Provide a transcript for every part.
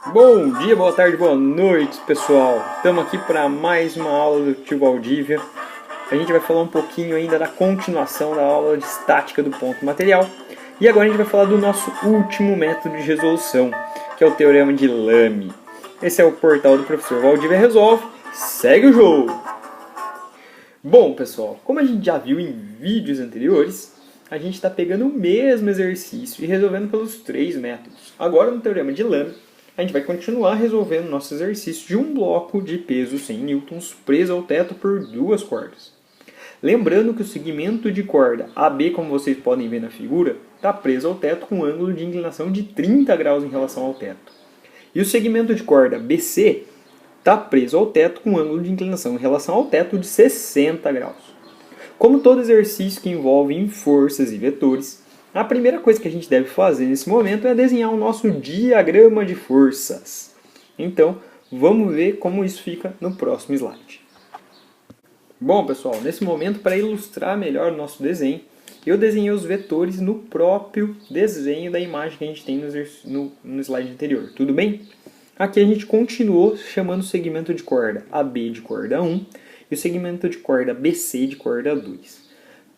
Bom dia, boa tarde, boa noite, pessoal. Estamos aqui para mais uma aula do Tio Valdívia. A gente vai falar um pouquinho ainda da continuação da aula de estática do ponto material. E agora a gente vai falar do nosso último método de resolução, que é o Teorema de Lame. Esse é o portal do professor Valdívia Resolve. Segue o jogo! Bom, pessoal, como a gente já viu em vídeos anteriores, a gente está pegando o mesmo exercício e resolvendo pelos três métodos. Agora, no Teorema de Lame, a gente vai continuar resolvendo nosso exercício de um bloco de peso 100 newtons preso ao teto por duas cordas. Lembrando que o segmento de corda AB, como vocês podem ver na figura, está preso ao teto com um ângulo de inclinação de 30 graus em relação ao teto. E o segmento de corda BC está preso ao teto com um ângulo de inclinação em relação ao teto de 60 graus. Como todo exercício que envolve forças e vetores, a primeira coisa que a gente deve fazer nesse momento é desenhar o nosso diagrama de forças. Então, vamos ver como isso fica no próximo slide. Bom, pessoal, nesse momento, para ilustrar melhor o nosso desenho, eu desenhei os vetores no próprio desenho da imagem que a gente tem no slide anterior. Tudo bem? Aqui a gente continuou chamando o segmento de corda AB de corda 1 e o segmento de corda BC de corda 2.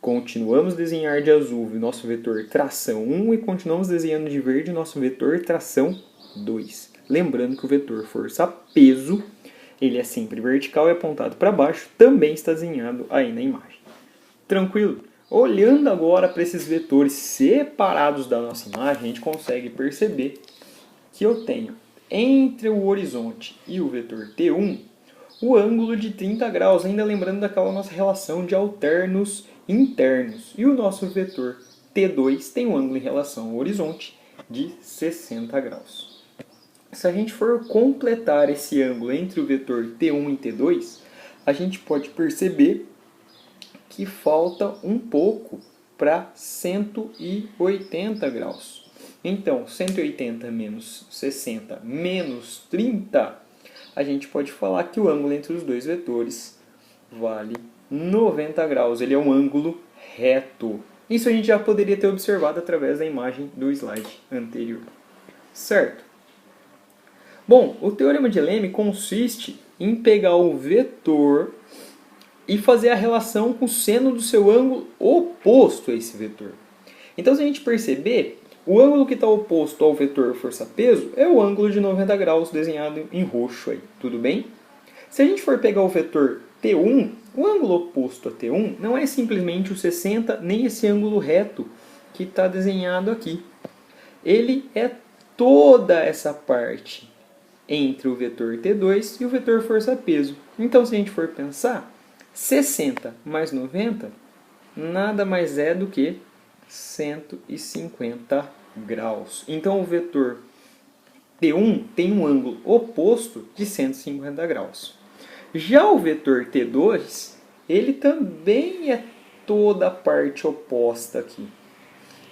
Continuamos a desenhar de azul o nosso vetor tração 1 e continuamos desenhando de verde o nosso vetor tração 2. Lembrando que o vetor força-peso, ele é sempre vertical e apontado para baixo, também está desenhado aí na imagem. Tranquilo? Olhando agora para esses vetores separados da nossa imagem, a gente consegue perceber que eu tenho entre o horizonte e o vetor T1 o ângulo de 30 graus, ainda lembrando daquela nossa relação de alternos internos. E o nosso vetor T2 tem um ângulo em relação ao horizonte de 60 graus. Se a gente for completar esse ângulo entre o vetor T1 e T2, a gente pode perceber que falta um pouco para 180 graus. Então, 180 menos 60 menos 30, a gente pode falar que o ângulo entre os dois vetores vale 90 graus. Ele é um ângulo reto. Isso a gente já poderia ter observado através da imagem do slide anterior. Certo? Bom, o Teorema de Lame consiste em pegar o vetor e fazer a relação com o seno do seu ângulo oposto a esse vetor. Então, se a gente perceber, o ângulo que está oposto ao vetor força-peso é o ângulo de 90 graus desenhado em roxo aí, tudo bem? Se a gente for pegar o vetor T1, o ângulo oposto a T1 não é simplesmente o 60, nem esse ângulo reto que está desenhado aqui. Ele é toda essa parte entre o vetor T2 e o vetor força-peso. Então, se a gente for pensar, 60 mais 90 nada mais é do que 150 graus. Então, o vetor T1 tem um ângulo oposto de 150 graus. Já o vetor T2, ele também é toda a parte oposta aqui.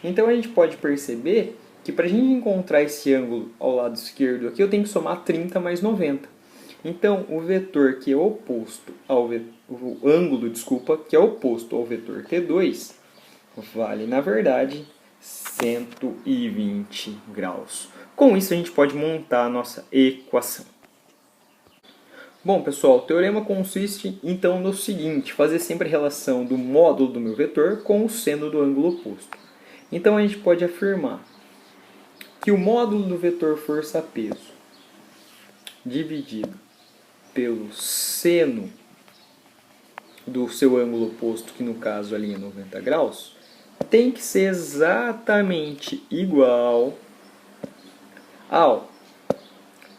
Então, a gente pode perceber que para a gente encontrar esse ângulo ao lado esquerdo aqui, eu tenho que somar 30 mais 90. Então, o vetor que é oposto ao o ângulo, que é oposto ao vetor T2, vale, na verdade, 120 graus. Com isso, a gente pode montar a nossa equação. Bom, pessoal, o teorema consiste, então, no seguinte: fazer sempre a relação do módulo do meu vetor com o seno do ângulo oposto. Então, a gente pode afirmar que o módulo do vetor força-peso dividido pelo seno do seu ângulo oposto, que no caso ali é 90 graus, tem que ser exatamente igual ao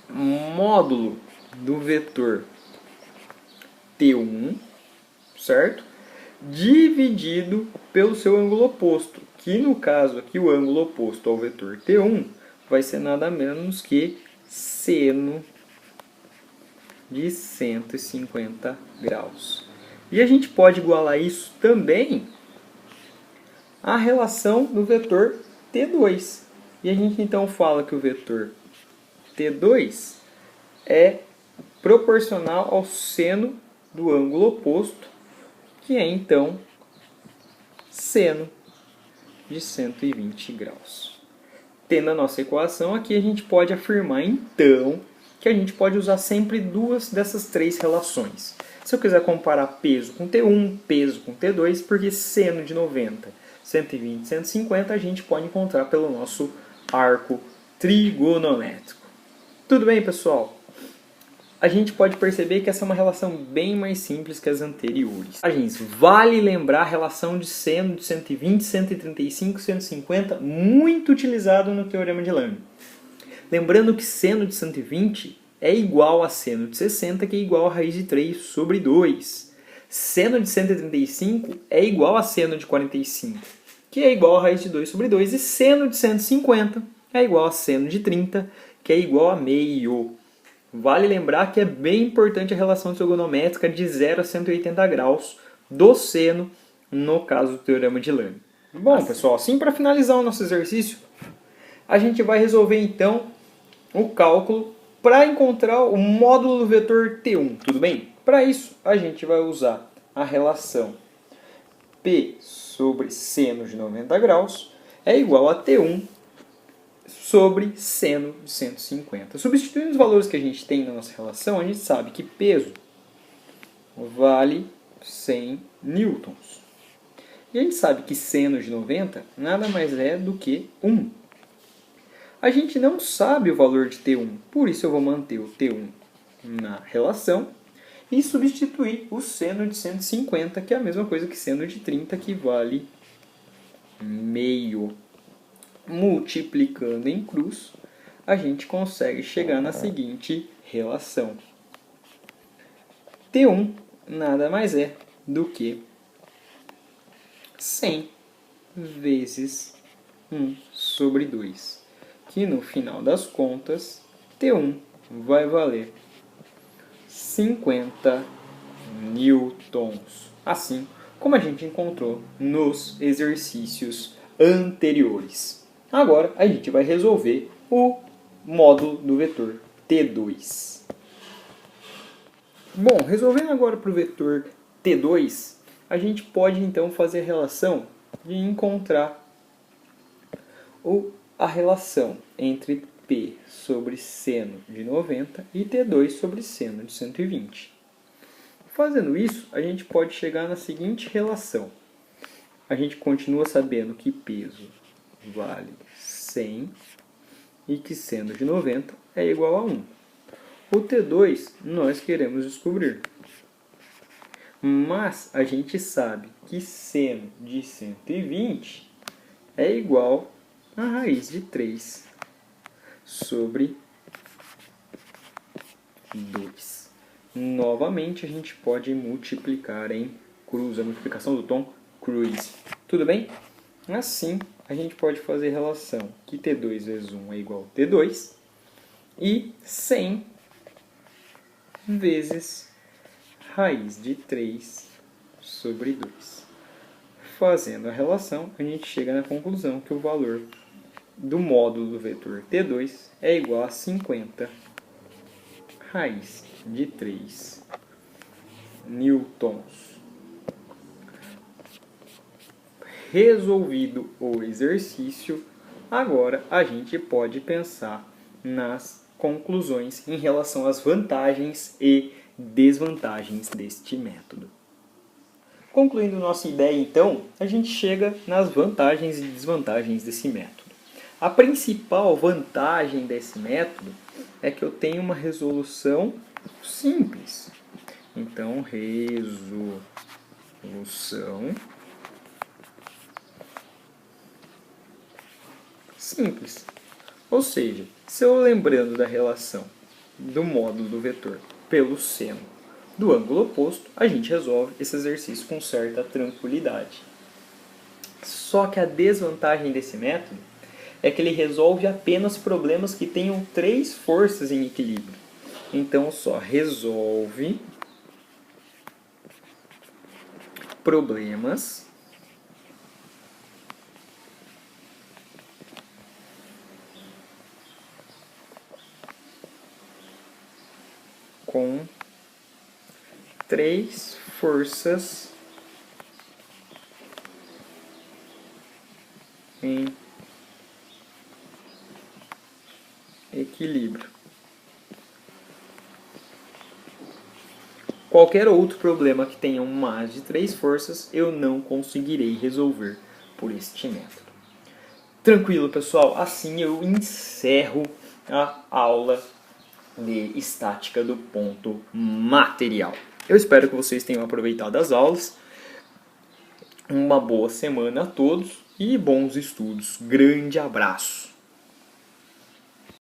módulo do vetor T1, certo? Dividido pelo seu ângulo oposto, que no caso aqui o ângulo oposto ao vetor T1 vai ser nada menos que seno de 150 graus. E a gente pode igualar isso também à relação do vetor T2. E a gente então fala que o vetor T2 é proporcional ao seno do ângulo oposto, que é então seno de 120 graus. tendo a nossa equação aqui, a gente pode afirmar então que a gente pode usar sempre duas dessas três relações. Se eu quiser comparar peso com T1, peso com T2, porque seno de 90, 120, 150 a gente pode encontrar pelo nosso arco trigonométrico. Tudo bem, pessoal? A gente pode perceber que essa é uma relação bem mais simples que as anteriores. A gente vale lembrar a relação de seno de 120, 135, 150, muito utilizado no Teorema de Lame. Lembrando que seno de 120 é igual a seno de 60, que é igual a raiz de 3 sobre 2. Seno de 135 é igual a seno de 45, que é igual a raiz de 2 sobre 2. E seno de 150 é igual a seno de 30, que é igual a meio. Vale lembrar que é bem importante a relação trigonométrica de 0 a 180 graus do seno, no caso do Teorema de Lame. Bom, pessoal, assim para finalizar o nosso exercício, a gente vai resolver então o cálculo para encontrar o módulo do vetor T1, tudo bem? Para isso, a gente vai usar a relação P sobre seno de 90 graus é igual a T1 sobre seno de 150. Substituindo os valores que a gente tem na nossa relação, a gente sabe que peso vale 100 newtons. E a gente sabe que seno de 90 nada mais é do que 1. A gente não sabe o valor de T1, por isso eu vou manter o T1 na relação e substituir o seno de 150, que é a mesma coisa que seno de 30, que vale meio. Multiplicando em cruz, a gente consegue chegar na seguinte relação. T1 nada mais é do que 100 vezes 1 sobre 2, que no final das contas, T1 vai valer 50 newtons, assim como a gente encontrou nos exercícios anteriores. Agora a gente vai resolver o módulo do vetor T2. Bom, resolvendo agora para o vetor T2, a gente pode então fazer a relação de encontrar a relação entre P sobre seno de 90 e T2 sobre seno de 120. Fazendo isso, a gente pode chegar na seguinte relação. A gente continua sabendo que peso vale 100 e que seno de 90 é igual a 1. O T2 nós queremos descobrir. Mas a gente sabe que seno de 120 é igual a raiz de 3 sobre 2. Novamente a gente pode multiplicar em cruz, a multiplicação do tom cruz. Tudo bem? Assim, a gente pode fazer relação que T2 vezes 1 é igual a T2 e 100 vezes raiz de 3 sobre 2. Fazendo a relação, a gente chega na conclusão que o valor do módulo do vetor T2 é igual a 50 raiz de 3 newtons. Resolvido o exercício, agora a gente pode pensar nas conclusões em relação às vantagens e desvantagens deste método. Concluindo nossa ideia, então, a gente chega nas vantagens e desvantagens desse método. A principal vantagem desse método é que eu tenho uma resolução simples. Então, resolução simples. Ou seja, se eu lembrando da relação do módulo do vetor pelo seno do ângulo oposto, a gente resolve esse exercício com certa tranquilidade. Só que a desvantagem desse método é que ele resolve apenas problemas que tenham 3 forças em equilíbrio. Então, só resolve problemas com 3 forças em equilíbrio. Qualquer outro problema que tenha mais de 3 forças, eu não conseguirei resolver por este método. Tranquilo, pessoal? Assim eu encerro a aula de estática do ponto material. Eu espero que vocês tenham aproveitado as aulas. Uma boa semana a todos e bons estudos. Grande abraço!